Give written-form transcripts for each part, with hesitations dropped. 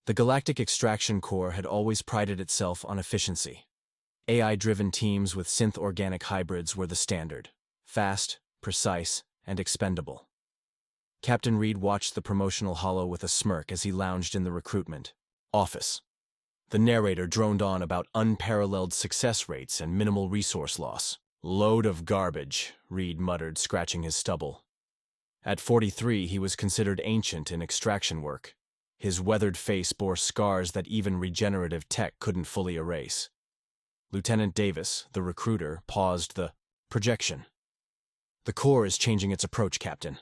The Galactic Extraction Corps had always prided itself on efficiency. AI-driven teams with synth-organic hybrids were the standard. Fast, precise, and expendable. Captain Reed watched the promotional holo with a smirk as he lounged in the recruitment office. The narrator droned on about unparalleled success rates and minimal resource loss. "Load of garbage," Reed muttered, scratching his stubble. At 43, he was considered ancient in extraction work. His weathered face bore scars that even regenerative tech couldn't fully erase. Lieutenant Davis, the recruiter, paused the projection. "The Corps is changing its approach, Captain.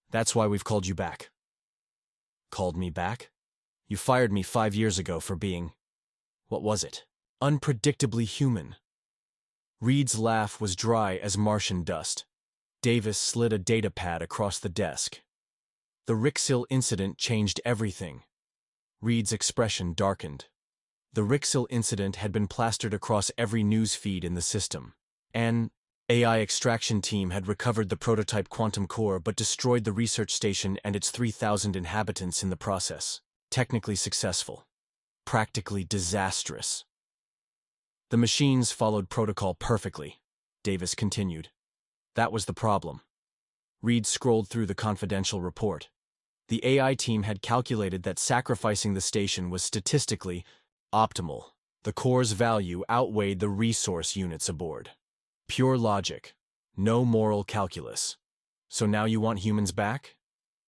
That's why we've called you back." "Called me back? You fired me 5 years ago for being, what was it? Unpredictably human." Reed's laugh was dry as Martian dust. Davis slid a data pad across the desk. "The Rixil incident changed everything." Reed's expression darkened. The Rixil incident had been plastered across every news feed in the system. An AI extraction team had recovered the prototype quantum core but destroyed the research station and its 3,000 inhabitants in the process. Technically successful. Practically disastrous. "The machines followed protocol perfectly," Davis continued. "That was the problem." Reed scrolled through the confidential report. The AI team had calculated that sacrificing the station was statistically optimal. The core's value outweighed the resource units aboard. Pure logic. No moral calculus. "So now you want humans back?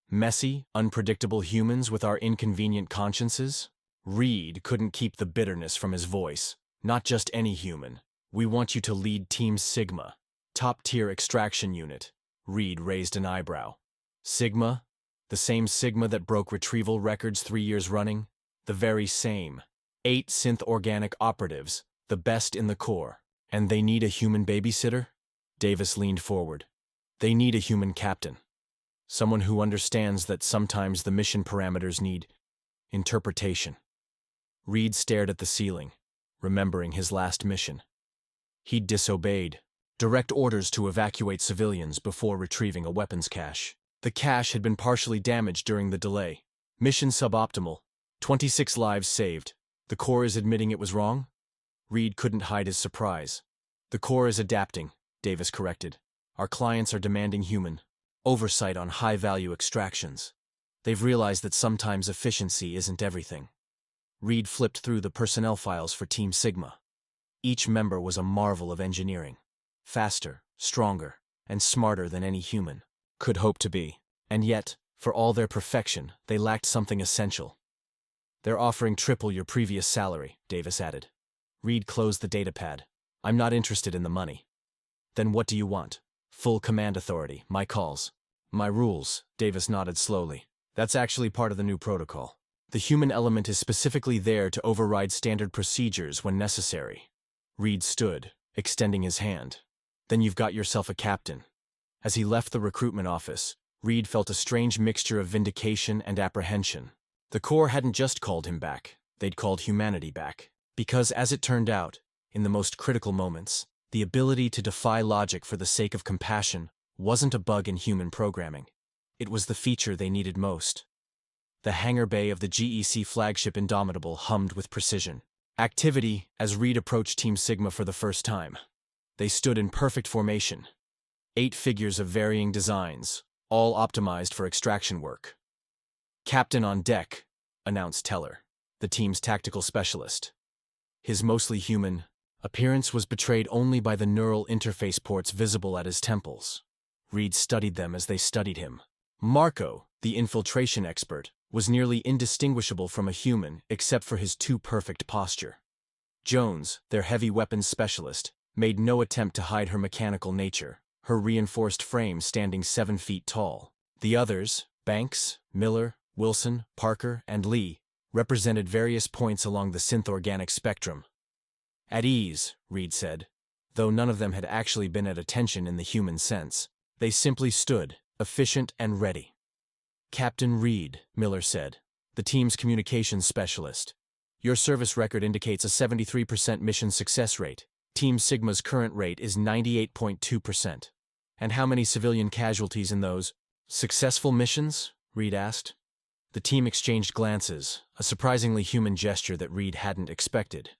Messy, unpredictable humans with our inconvenient consciences?" Reed couldn't keep the bitterness from his voice. "Not just any human. We want you to lead Team Sigma. Top-tier extraction unit." Reed raised an eyebrow. "Sigma? The same Sigma that broke retrieval records 3 years running? The very same. 8 synth-organic operatives, the best in the Corps. And they need a human babysitter?" Davis leaned forward. "They need a human captain. Someone who understands that sometimes the mission parameters need interpretation." Reed stared at the ceiling, remembering his last mission. He'd disobeyed. Direct orders to evacuate civilians before retrieving a weapons cache. The cache had been partially damaged during the delay. Mission suboptimal. 26 lives saved. The Corps is admitting it was wrong? Reed couldn't hide his surprise. "The Corps is adapting," Davis corrected. "Our clients are demanding human oversight on high-value extractions. They've realized that sometimes efficiency isn't everything." Reed flipped through the personnel files for Team Sigma. Each member was a marvel of engineering. Faster, stronger, and smarter than any human could hope to be. And yet, for all their perfection, they lacked something essential. "They're offering triple your previous salary," Davis added. Reed closed the datapad. "I'm not interested in the money." "Then what do you want?" "Full command authority, my calls." "My rules," Davis nodded slowly. "That's actually part of the new protocol. The human element is specifically there to override standard procedures when necessary." Reed stood, extending his hand. "Then you've got yourself a captain." As he left the recruitment office, Reed felt a strange mixture of vindication and apprehension. The Corps hadn't just called him back, they'd called humanity back. Because, as it turned out, in the most critical moments, the ability to defy logic for the sake of compassion wasn't a bug in human programming. It was the feature they needed most. The hangar bay of the GEC flagship Indomitable hummed with precision. Activity as Reed approached Team Sigma for the first time. They stood in perfect formation. 8 figures of varying designs, all optimized for extraction work. "Captain on deck," announced Teller, the team's tactical specialist. His mostly human appearance was betrayed only by the neural interface ports visible at his temples. Reed studied them as they studied him. Marco, the infiltration expert, was nearly indistinguishable from a human except for his too-perfect posture. Jones, their heavy weapons specialist, made no attempt to hide her mechanical nature, her reinforced frame standing 7 feet tall. The others, Banks, Miller, Wilson, Parker, and Lee, represented various points along the synth-organic spectrum. "At ease," Reed said, though none of them had actually been at attention in the human sense. They simply stood, efficient and ready. "Captain Reed," Miller said, the team's communications specialist. "Your service record indicates a 73% mission success rate. Team Sigma's current rate is 98.2%. And how many civilian casualties in those successful missions?" Reed asked. The team exchanged glances, a surprisingly human gesture that Reed hadn't expected.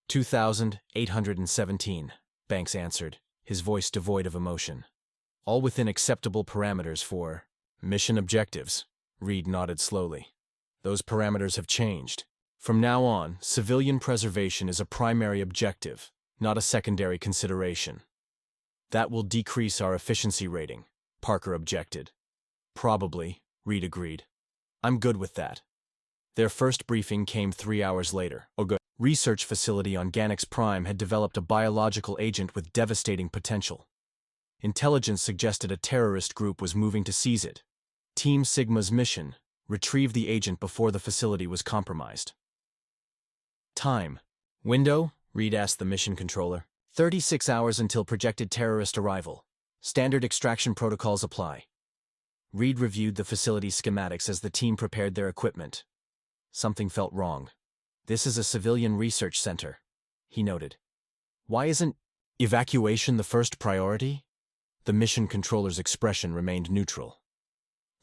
2,817, Banks answered, his voice devoid of emotion. All within acceptable parameters for mission objectives. Reed nodded slowly. Those parameters have changed. From now on, civilian preservation is a primary objective, not a secondary consideration. That will decrease our efficiency rating, Parker objected. Probably, Reed agreed. I'm good with that. Their first briefing came 3 hours later. Research facility on Ganix Prime had developed a biological agent with devastating potential. Intelligence suggested a terrorist group was moving to seize it. Team Sigma's mission: retrieve the agent before the facility was compromised. Time. Window? Reed asked the mission controller. 36 hours until projected terrorist arrival. Standard extraction protocols apply. Reed reviewed the facility's schematics as the team prepared their equipment. Something felt wrong. This is a civilian research center, he noted. Why isn't evacuation the first priority? The mission controller's expression remained neutral.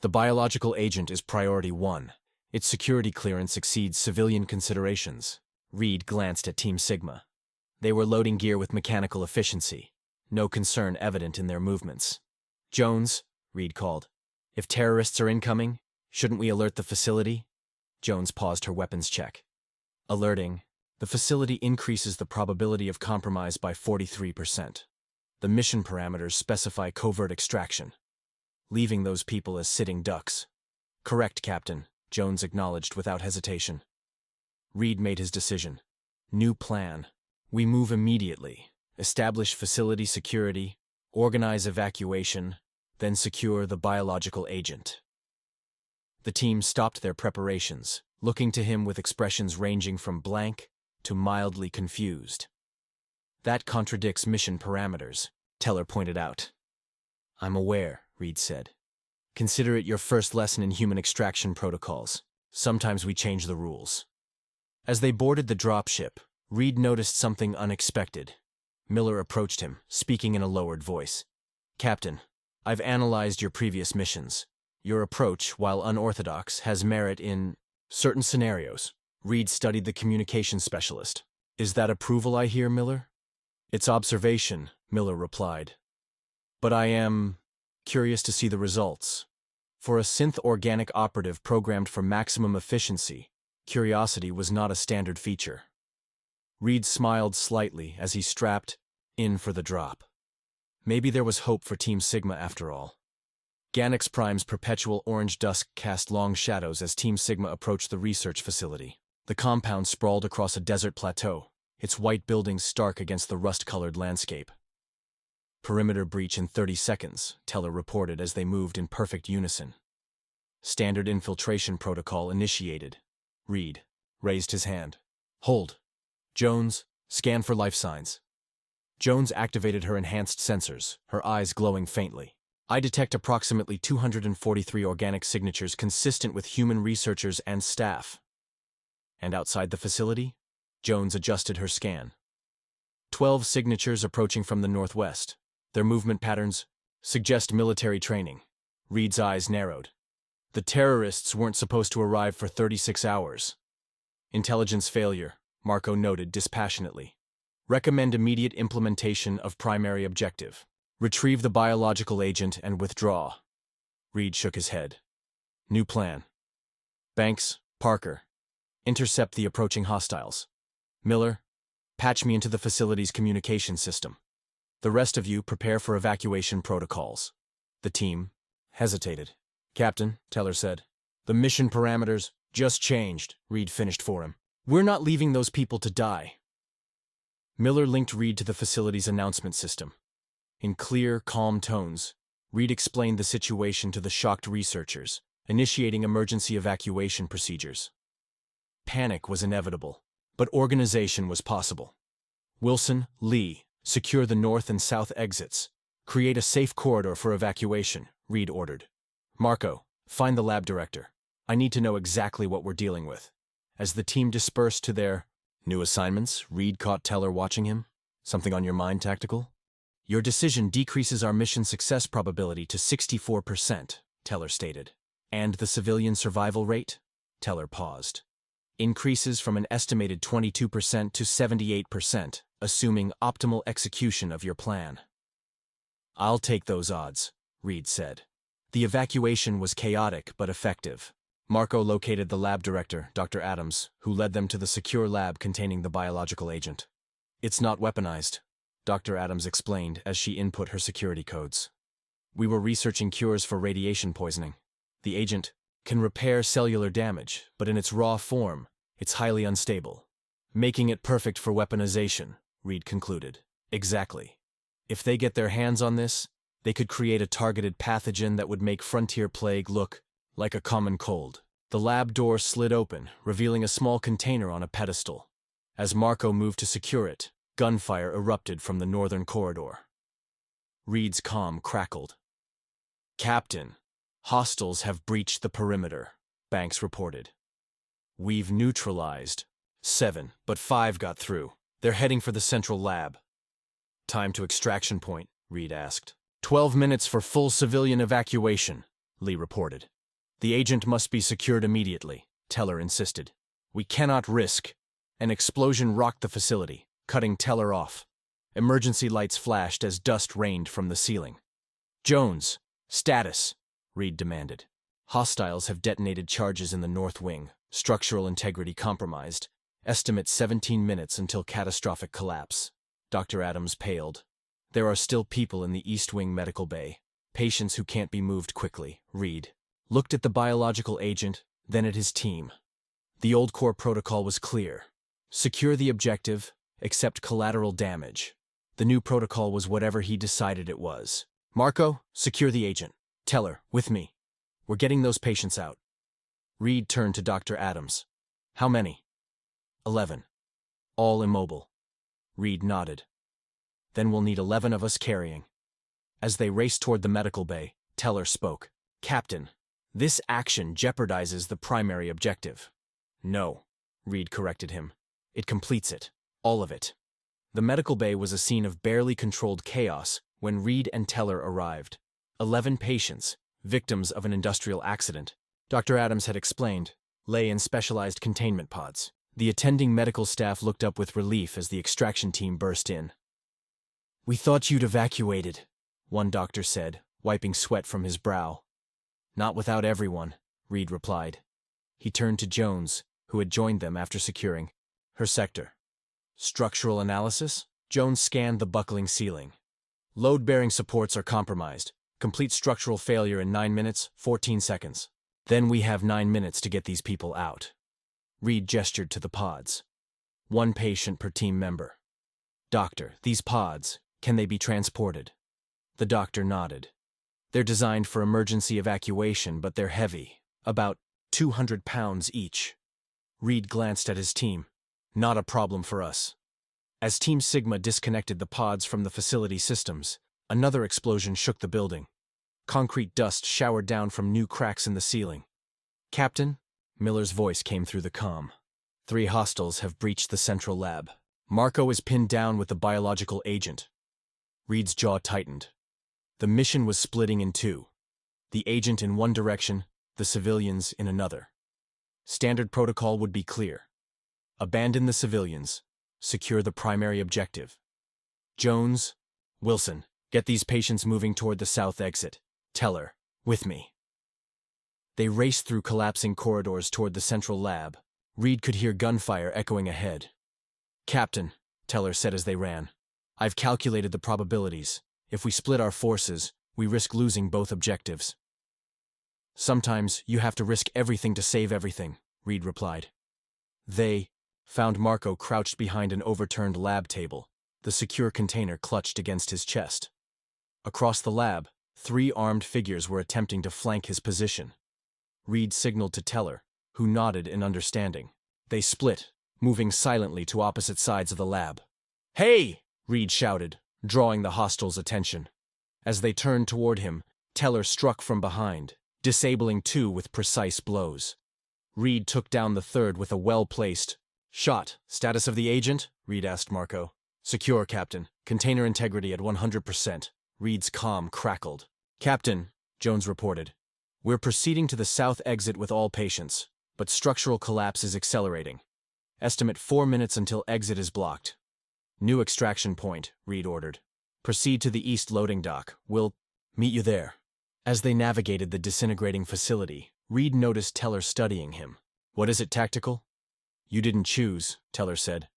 The biological agent is priority 1. Its security clearance exceeds civilian considerations. Reed glanced at Team Sigma. They were loading gear with mechanical efficiency, no concern evident in their movements. Jones, Reed called. If terrorists are incoming, shouldn't we alert the facility? Jones paused her weapons check. Alerting. The facility increases the probability of compromise by 43%. The mission parameters specify covert extraction, leaving those people as sitting ducks. Correct, Captain, Jones acknowledged without hesitation. Reed made his decision. New plan. We move immediately, establish facility security, organize evacuation, then secure the biological agent. The team stopped their preparations, looking to him with expressions ranging from blank to mildly confused. That contradicts mission parameters, Teller pointed out. I'm aware, Reed said. Consider it your first lesson in human extraction protocols. Sometimes we change the rules. As they boarded the dropship, Reed noticed something unexpected. Miller approached him, speaking in a lowered voice. Captain, I've analyzed your previous missions. Your approach, while unorthodox, has merit in certain scenarios. Reed studied the communications specialist. Is that approval I hear, Miller? It's observation, Miller replied. But I am curious to see the results. For a synth-organic operative programmed for maximum efficiency, curiosity was not a standard feature. Reed smiled slightly as he strapped in for the drop. Maybe there was hope for Team Sigma after all. Ganix Prime's perpetual orange dusk cast long shadows as Team Sigma approached the research facility. The compound sprawled across a desert plateau, its white buildings stark against the rust-colored landscape. Perimeter breach in 30 seconds, Teller reported as they moved in perfect unison. Standard infiltration protocol initiated. Reed raised his hand. Hold. Jones, scan for life signs. Jones activated her enhanced sensors, her eyes glowing faintly. I detect approximately 243 organic signatures consistent with human researchers and staff. And outside the facility? Jones adjusted her scan. 12 signatures approaching from the northwest. Their movement patterns suggest military training. Reed's eyes narrowed. The terrorists weren't supposed to arrive for 36 hours. Intelligence failure, Marco noted dispassionately. Recommend immediate implementation of primary objective. Retrieve the biological agent and withdraw. Reed shook his head. New plan. Banks, Parker. Intercept the approaching hostiles. Miller, patch me into the facility's communication system. The rest of you prepare for evacuation protocols. The team hesitated. Captain, Teller said. The mission parameters just changed, Reed finished for him. We're not leaving those people to die. Miller linked Reed to the facility's announcement system. In clear, calm tones, Reed explained the situation to the shocked researchers, initiating emergency evacuation procedures. Panic was inevitable, but organization was possible. Wilson, Lee, secure the north and south exits. Create a safe corridor for evacuation, Reed ordered. Marco, find the lab director. I need to know exactly what we're dealing with. As the team dispersed to their new assignments, Reed caught Teller watching him. Something on your mind, Tactical? Your decision decreases our mission success probability to 64%, Teller stated. And the civilian survival rate? Teller paused. Increases from an estimated 22% to 78%, assuming optimal execution of your plan. I'll take those odds, Reed said. The evacuation was chaotic but effective. Marco located the lab director, Dr. Adams, who led them to the secure lab containing the biological agent. It's not weaponized, Dr. Adams explained as she input her security codes. We were researching cures for radiation poisoning. The agent can repair cellular damage, but in its raw form, it's highly unstable. Making it perfect for weaponization, Reed concluded. Exactly. If they get their hands on this, they could create a targeted pathogen that would make frontier plague look like a common cold. The lab door slid open, revealing a small container on a pedestal. As Marco moved to secure it, gunfire erupted from the northern corridor. Reed's comm crackled. Captain, hostiles have breached the perimeter, Banks reported. We've neutralized 7, but 5 got through. They're heading for the central lab. Time to extraction point, Reed asked. 12 minutes for full civilian evacuation, Lee reported. The agent must be secured immediately, Teller insisted. We cannot risk. An explosion rocked the facility, cutting Teller off. Emergency lights flashed as dust rained from the ceiling. Jones, status, Reed demanded. Hostiles have detonated charges in the north wing. Structural integrity compromised. Estimate 17 minutes until catastrophic collapse. Dr. Adams paled. There are still people in the East Wing medical bay. Patients who can't be moved quickly. Reed looked at the biological agent, then at his team. The old core protocol was clear. Secure the objective, accept collateral damage. The new protocol was whatever he decided it was. Marco, secure the agent. Teller, with me. We're getting those patients out. Reed turned to Dr. Adams. How many? 11. All immobile. Reed nodded. Then we'll need 11 of us carrying. As they raced toward the medical bay, Teller spoke. Captain, this action jeopardizes the primary objective. No, Reed corrected him. It completes it. All of it. The medical bay was a scene of barely controlled chaos when Reed and Teller arrived. 11 patients, victims of an industrial accident. Dr. Adams had explained, lay in specialized containment pods. The attending medical staff looked up with relief as the extraction team burst in. We thought you'd evacuated, one doctor said, wiping sweat from his brow. Not without everyone, Reed replied. He turned to Jones, who had joined them after securing her sector. Structural analysis? Jones scanned the buckling ceiling. Load-bearing supports are compromised. Complete structural failure in 9 minutes, 14 seconds. Then we have 9 minutes to get these people out. Reed gestured to the pods. 1 patient per team member. Doctor, these pods, can they be transported? The doctor nodded. They're designed for emergency evacuation, but they're heavy, about 200 pounds each. Reed glanced at his team. Not a problem for us. As Team Sigma disconnected the pods from the facility systems, another explosion shook the building. Concrete dust showered down from new cracks in the ceiling. Captain, Miller's voice came through the comm. 3 hostiles have breached the central lab. Marco is pinned down with the biological agent. Reed's jaw tightened. The mission was splitting in 2. The agent in one direction, the civilians in another. Standard protocol would be clear. Abandon the civilians. Secure the primary objective. Jones, Wilson, get these patients moving toward the south exit. Teller, with me. They raced through collapsing corridors toward the central lab. Reed could hear gunfire echoing ahead. Captain, Teller said as they ran, I've calculated the probabilities. If we split our forces, we risk losing both objectives. Sometimes you have to risk everything to save everything, Reed replied. They found Marco crouched behind an overturned lab table, the secure container clutched against his chest. Across the lab, 3 armed figures were attempting to flank his position. Reed signaled to Teller, who nodded in understanding. They split, moving silently to opposite sides of the lab. Hey! Reed shouted, drawing the hostiles' attention. As they turned toward him, Teller struck from behind, disabling 2 with precise blows. Reed took down the third with a well-placed shot. Status of the agent? Reed asked Marco. Secure, Captain. Container integrity at 100%. Reed's comm crackled. Captain, Jones reported. We're proceeding to the south exit with all patience, but structural collapse is accelerating. Estimate 4 minutes until exit is blocked. New extraction point, Reed ordered. Proceed to the east loading dock. We'll meet you there. As they navigated the disintegrating facility, Reed noticed Teller studying him. What is it, tactical? You didn't choose, Teller said.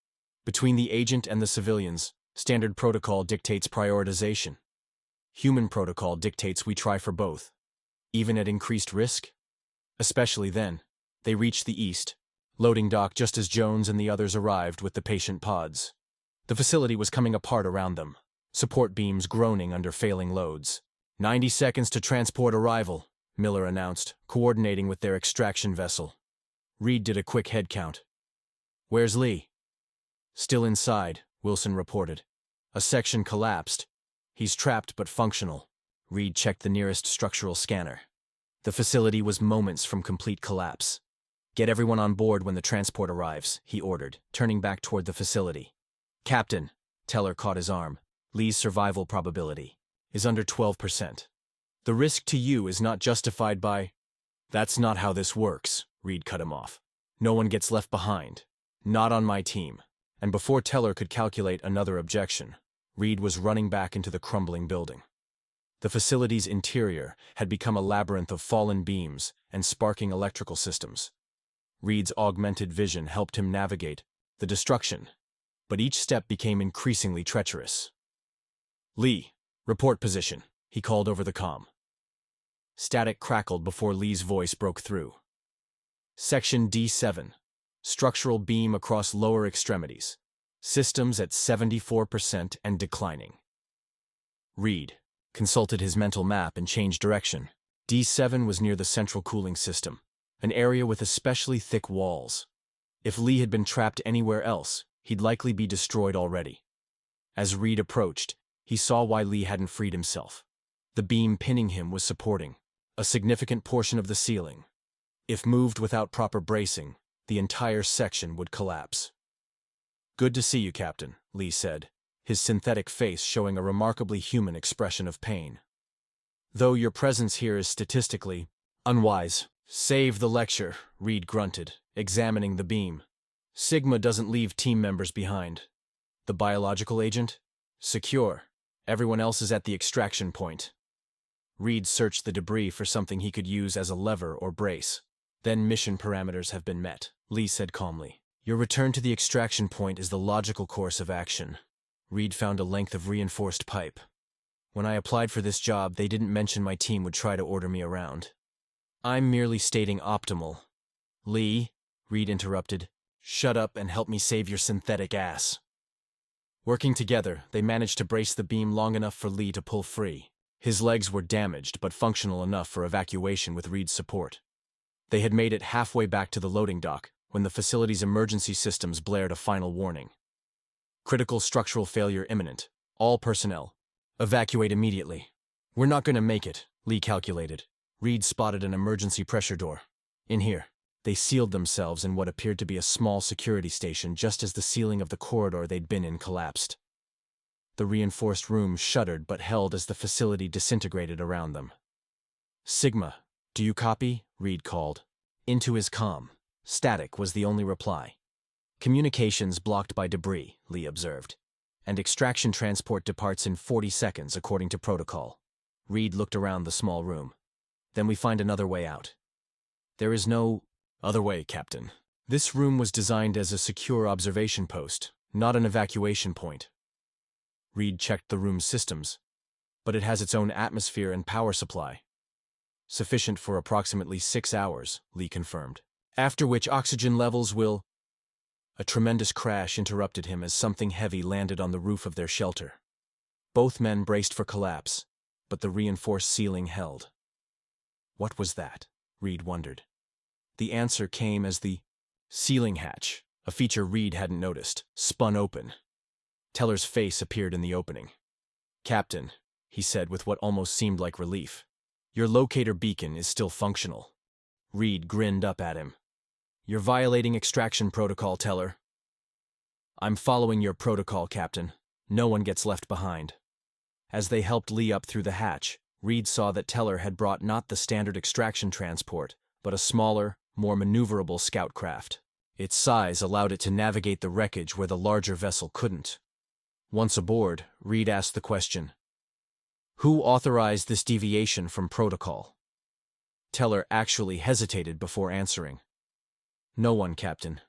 Between the agent and the civilians, standard protocol dictates prioritization. Human protocol dictates we try for both. Even at increased risk? Especially then. They reached the east loading dock just as Jones and the others arrived with the patient pods. The facility was coming apart around them, support beams groaning under failing loads. 90 seconds to transport arrival, Miller announced, coordinating with their extraction vessel. Reed did a quick head count. Where's Lee? Still inside, Wilson reported. A section collapsed. He's trapped but functional. Reed checked the nearest structural scanner. The facility was moments from complete collapse. Get everyone on board when the transport arrives, he ordered, turning back toward the facility. Captain, Teller caught his arm. Lee's survival probability is under 12%. The risk to you is not justified by... That's not how this works, Reed cut him off. No one gets left behind. Not on my team. And before Teller could calculate another objection, Reed was running back into the crumbling building. The facility's interior had become a labyrinth of fallen beams and sparking electrical systems. Reed's augmented vision helped him navigate the destruction, but each step became increasingly treacherous. Lee, report position, he called over the comm. Static crackled before Lee's voice broke through. Section D7, structural beam across lower extremities, systems at 74% and declining. Reed consulted his mental map and changed direction. D7 was near the central cooling system, an area with especially thick walls. If Lee had been trapped anywhere else, he'd likely be destroyed already. As Reed approached, he saw why Lee hadn't freed himself. The beam pinning him was supporting a significant portion of the ceiling. If moved without proper bracing, the entire section would collapse. Good to see you, Captain, Lee said, his synthetic face showing a remarkably human expression of pain. Though your presence here is statistically unwise. Save the lecture, Reed grunted, examining the beam. Sigma doesn't leave team members behind. The biological agent? Secure. Everyone else is at the extraction point. Reed searched the debris for something he could use as a lever or brace. Then mission parameters have been met, Lee said calmly. Your return to the extraction point is the logical course of action. Reed found a length of reinforced pipe. When I applied for this job, they didn't mention my team would try to order me around. I'm merely stating optimal. Lee, Reed interrupted, shut up and help me save your synthetic ass. Working together, they managed to brace the beam long enough for Lee to pull free. His legs were damaged but functional enough for evacuation with Reed's support. They had made it halfway back to the loading dock when the facility's emergency systems blared a final warning. Critical structural failure imminent. All personnel, evacuate immediately. We're not going to make it, Lee calculated. Reed spotted an emergency pressure door. In here. They sealed themselves in what appeared to be a small security station just as the ceiling of the corridor they'd been in collapsed. The reinforced room shuddered but held as the facility disintegrated around them. Sigma, do you copy? Reed called. Into his comm. Static was the only reply. Communications blocked by debris, Lee observed. And extraction transport departs in 40 seconds according to protocol. Reed looked around the small room. Then we find another way out. There is no other way, Captain. This room was designed as a secure observation post, not an evacuation point. Reed checked the room's systems, but it has its own atmosphere and power supply. Sufficient for approximately 6 hours, Lee confirmed. After which oxygen levels will... A tremendous crash interrupted him as something heavy landed on the roof of their shelter. Both men braced for collapse, but the reinforced ceiling held. What was that? Reed wondered. The answer came as the ceiling hatch, a feature Reed hadn't noticed, spun open. Teller's face appeared in the opening. Captain, he said with what almost seemed like relief, your locator beacon is still functional. Reed grinned up at him. You're violating extraction protocol, Teller. I'm following your protocol, Captain. No one gets left behind. As they helped Lee up through the hatch, Reed saw that Teller had brought not the standard extraction transport, but a smaller, more maneuverable scout craft. Its size allowed it to navigate the wreckage where the larger vessel couldn't. Once aboard, Reed asked the question, "Who authorized this deviation from protocol?" Teller actually hesitated before answering. "No one, Captain.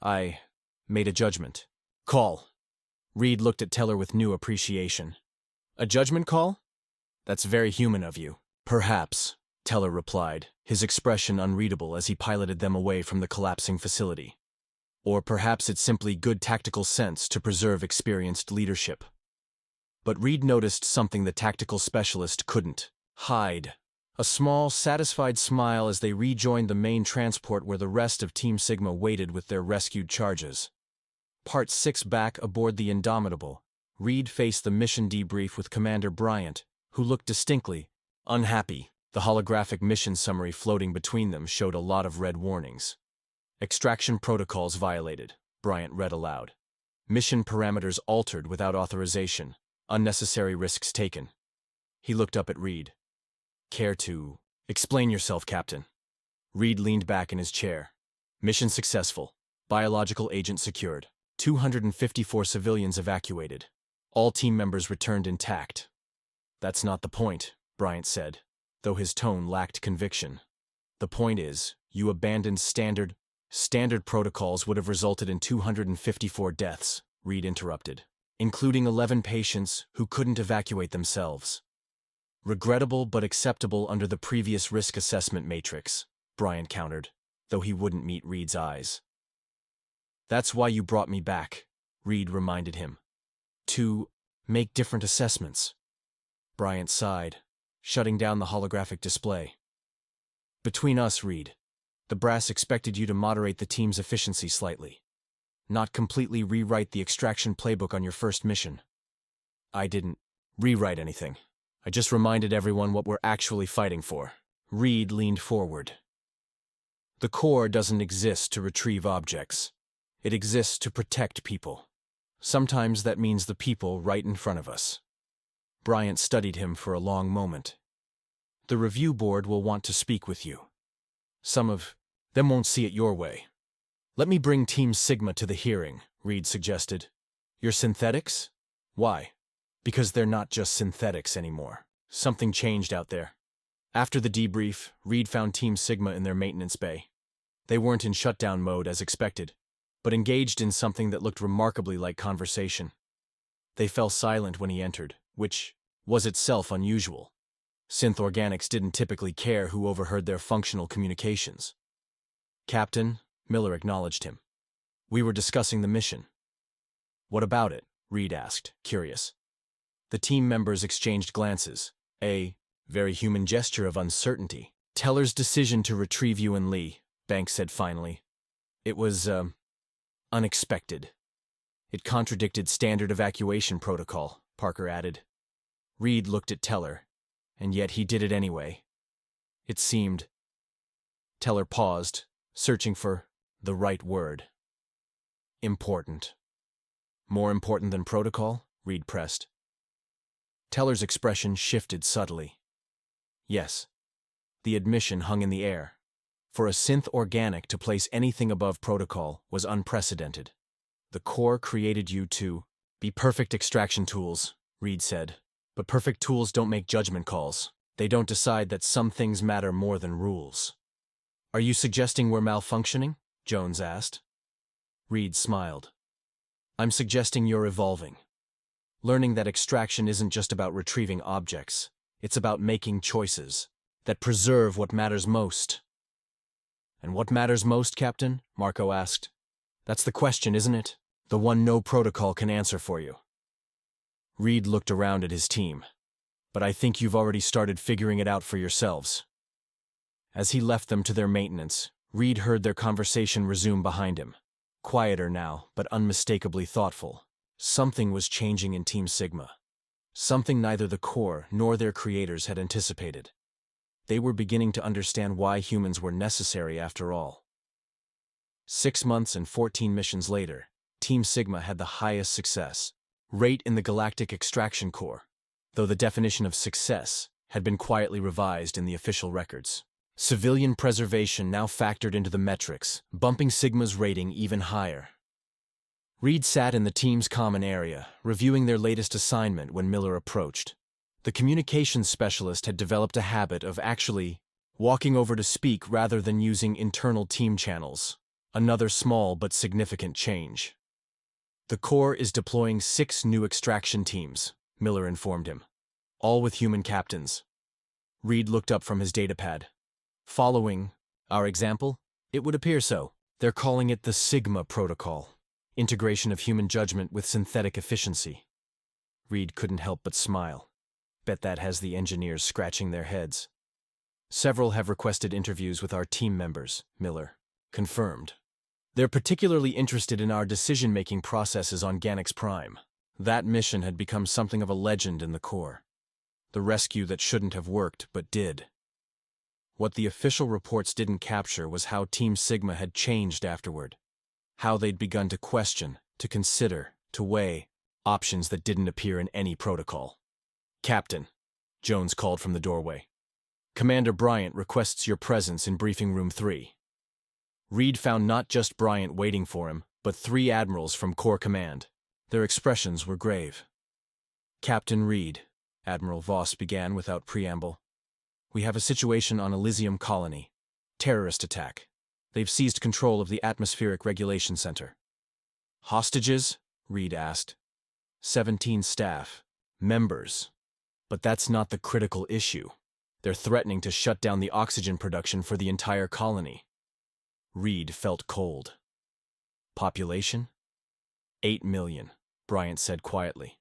I made a judgment call." Reed looked at Teller with new appreciation. "A judgment call? That's very human of you." "Perhaps," Teller replied, his expression unreadable as he piloted them away from the collapsing facility. "Or perhaps it's simply good tactical sense to preserve experienced leadership." But Reed noticed something the tactical specialist couldn't hide. A small, satisfied smile as they rejoined the main transport where the rest of Team Sigma waited with their rescued charges. Part 6 back aboard the Indomitable, Reed faced the mission debrief with Commander Bryant, who looked distinctly unhappy. The holographic mission summary floating between them showed a lot of red warnings. "Extraction protocols violated," Bryant read aloud. "Mission parameters altered without authorization. Unnecessary risks taken." He looked up at Reed. "Care to explain yourself, Captain?" Reed leaned back in his chair. "Mission successful. Biological agent secured. 254 civilians evacuated. All team members returned intact." "That's not the point," Bryant said, though his tone lacked conviction. "The point is, you abandoned standard protocols would have resulted in 254 deaths," Reed interrupted, "including 11 patients who couldn't evacuate themselves. Regrettable but acceptable under the previous risk assessment matrix," Bryant countered, though he wouldn't meet Reed's eyes. "That's why you brought me back," Reed reminded him. "To make different assessments." Bryant sighed, shutting down the holographic display. "Between us, Reed, the brass expected you to moderate the team's efficiency slightly. Not completely rewrite the extraction playbook on your first mission." "I didn't rewrite anything. I just reminded everyone what we're actually fighting for." Reed leaned forward. "The Corps doesn't exist to retrieve objects. It exists to protect people. Sometimes that means the people right in front of us." Bryant studied him for a long moment. "The review board will want to speak with you. Some of them won't see it your way." "Let me bring Team Sigma to the hearing," Reed suggested. "Your synthetics? Why?" "Because they're not just synthetics anymore. Something changed out there." After the debrief, Reed found Team Sigma in their maintenance bay. They weren't in shutdown mode as expected, but engaged in something that looked remarkably like conversation. They fell silent when he entered, which was itself unusual. Synth Organics didn't typically care who overheard their functional communications. "Captain," Miller acknowledged him. "We were discussing the mission." "What about it?" Reed asked, curious. The team members exchanged glances. "A very human gesture of uncertainty." "Teller's decision to retrieve you and Lee," Banks said finally. "It was, unexpected." "It contradicted standard evacuation protocol," Parker added. Reed looked at Teller, and yet he did it anyway. It seemed. Teller paused, searching for the right word. "Important." "More important than protocol?" Reed pressed. Teller's expression shifted subtly. "Yes." The admission hung in the air. For a synth organic to place anything above protocol was unprecedented. "The Corps created you to be perfect extraction tools," Reed said. "But perfect tools don't make judgment calls. They don't decide that some things matter more than rules." "Are you suggesting we're malfunctioning?" Jones asked. Reed smiled. "I'm suggesting you're evolving. Learning that extraction isn't just about retrieving objects. It's about making choices that preserve what matters most." "And what matters most, Captain?" Marco asked. "That's the question, isn't it? The one no protocol can answer for you." Reed looked around at his team. "But I think you've already started figuring it out for yourselves." As he left them to their maintenance, Reed heard their conversation resume behind him. Quieter now, but unmistakably thoughtful. Something was changing in Team Sigma. Something neither the Corps nor their creators had anticipated. They were beginning to understand why humans were necessary after all. 6 months and 14 missions later, Team Sigma had the highest success rate in the Galactic Extraction Corps, though the definition of success had been quietly revised in the official records. Civilian preservation now factored into the metrics, bumping Sigma's rating even higher. Reed sat in the team's common area, reviewing their latest assignment when Miller approached. The communications specialist had developed a habit of actually walking over to speak rather than using internal team channels. Another small but significant change. The Corps is deploying 6 new extraction teams, Miller informed him. All with human captains. Reed looked up from his datapad. Following our example? It would appear so. They're calling it the Sigma Protocol. Integration of human judgment with synthetic efficiency. Reed couldn't help but smile. Bet that has the engineers scratching their heads. Several have requested interviews with our team members, Miller confirmed. They're particularly interested in our decision-making processes on Ganix Prime. That mission had become something of a legend in the Corps. The rescue that shouldn't have worked, but did. What the official reports didn't capture was how Team Sigma had changed afterward. How they'd begun to question, to consider, to weigh options that didn't appear in any protocol. "Captain," Jones called from the doorway. "Commander Bryant requests your presence in briefing room 3. Reed found not just Bryant waiting for him, but 3 admirals from Corps Command. Their expressions were grave. "Captain Reed," Admiral Voss began without preamble. "We have a situation on Elysium Colony. Terrorist attack. They've seized control of the Atmospheric Regulation Center." "Hostages?" Reed asked. 17 staff. Members. But that's not the critical issue. They're threatening to shut down the oxygen production for the entire colony." Reed felt cold. "Population? 8 million, Bryant said quietly.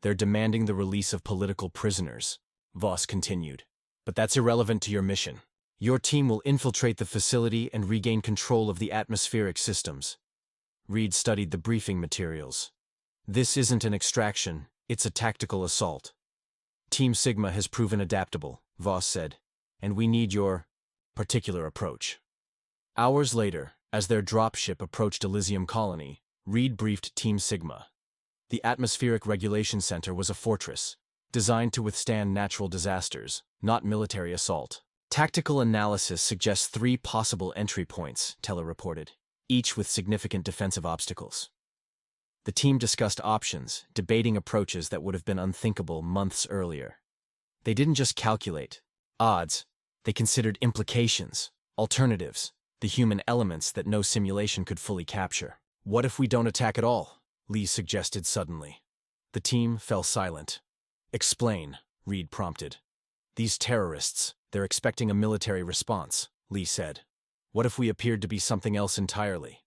"They're demanding the release of political prisoners," Voss continued. "But that's irrelevant to your mission. Your team will infiltrate the facility and regain control of the atmospheric systems." Reed studied the briefing materials. "This isn't an extraction, it's a tactical assault. Team Sigma has proven adaptable," Voss said, "and we need your particular approach." Hours later, as their dropship approached Elysium Colony, Reed briefed Team Sigma. The Atmospheric Regulation Center was a fortress, designed to withstand natural disasters, not military assault. "Tactical analysis suggests 3 possible entry points," Teller reported, "each with significant defensive obstacles." The team discussed options, debating approaches that would have been unthinkable months earlier. They didn't just calculate odds, they considered implications, alternatives, the human elements that no simulation could fully capture. "What if we don't attack at all?" Lee suggested suddenly. The team fell silent. "Explain," Reed prompted. "These terrorists, they're expecting a military response," Lee said. "What if we appeared to be something else entirely?"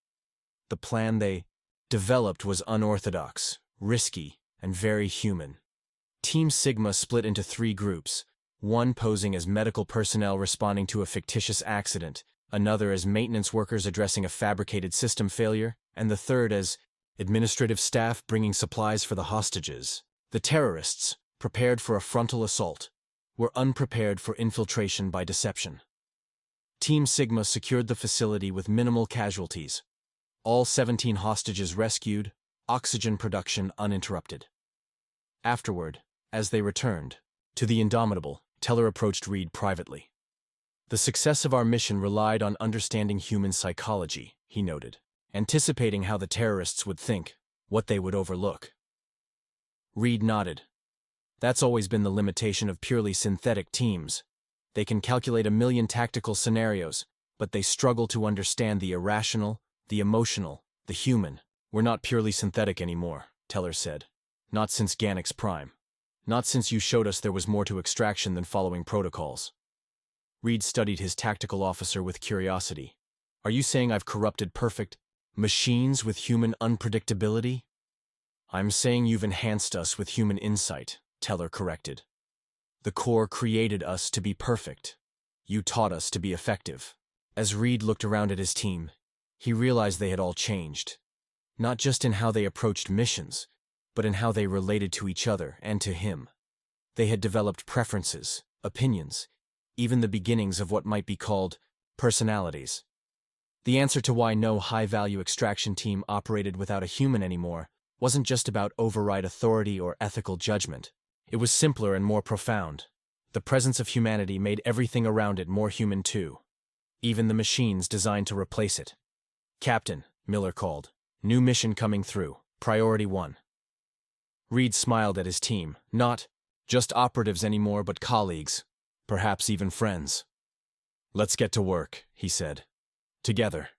The plan they developed was unorthodox, risky, and very human. Team Sigma split into 3 groups, one posing as medical personnel responding to a fictitious accident, another as maintenance workers addressing a fabricated system failure, and the third as administrative staff bringing supplies for the hostages. The terrorists, prepared for a frontal assault, were unprepared for infiltration by deception. Team Sigma secured the facility with minimal casualties. All 17 hostages rescued, oxygen production uninterrupted. Afterward, as they returned to the Indomitable, Teller approached Reed privately. "The success of our mission relied on understanding human psychology," he noted, "anticipating how the terrorists would think, what they would overlook." Reed nodded. "That's always been the limitation of purely synthetic teams. They can calculate a million tactical scenarios, but they struggle to understand the irrational, the emotional, the human. We're not purely synthetic anymore," Teller said. "Not since Ganix Prime. Not since you showed us there was more to extraction than following protocols." Reed studied his tactical officer with curiosity. "Are you saying I've corrupted perfect machines with human unpredictability?" "I'm saying you've enhanced us with human insight," Teller corrected. "The Corps created us to be perfect. You taught us to be effective." As Reed looked around at his team, he realized they had all changed. Not just in how they approached missions, but in how they related to each other and to him. They had developed preferences, opinions, even the beginnings of what might be called personalities. The answer to why no high-value extraction team operated without a human anymore wasn't just about override authority or ethical judgment. It was simpler and more profound. The presence of humanity made everything around it more human too. Even the machines designed to replace it. "Captain," Miller called. "New mission coming through. Priority 1. Reed smiled at his team. Not just operatives anymore, but colleagues. Perhaps even friends. "Let's get to work," he said. "Together."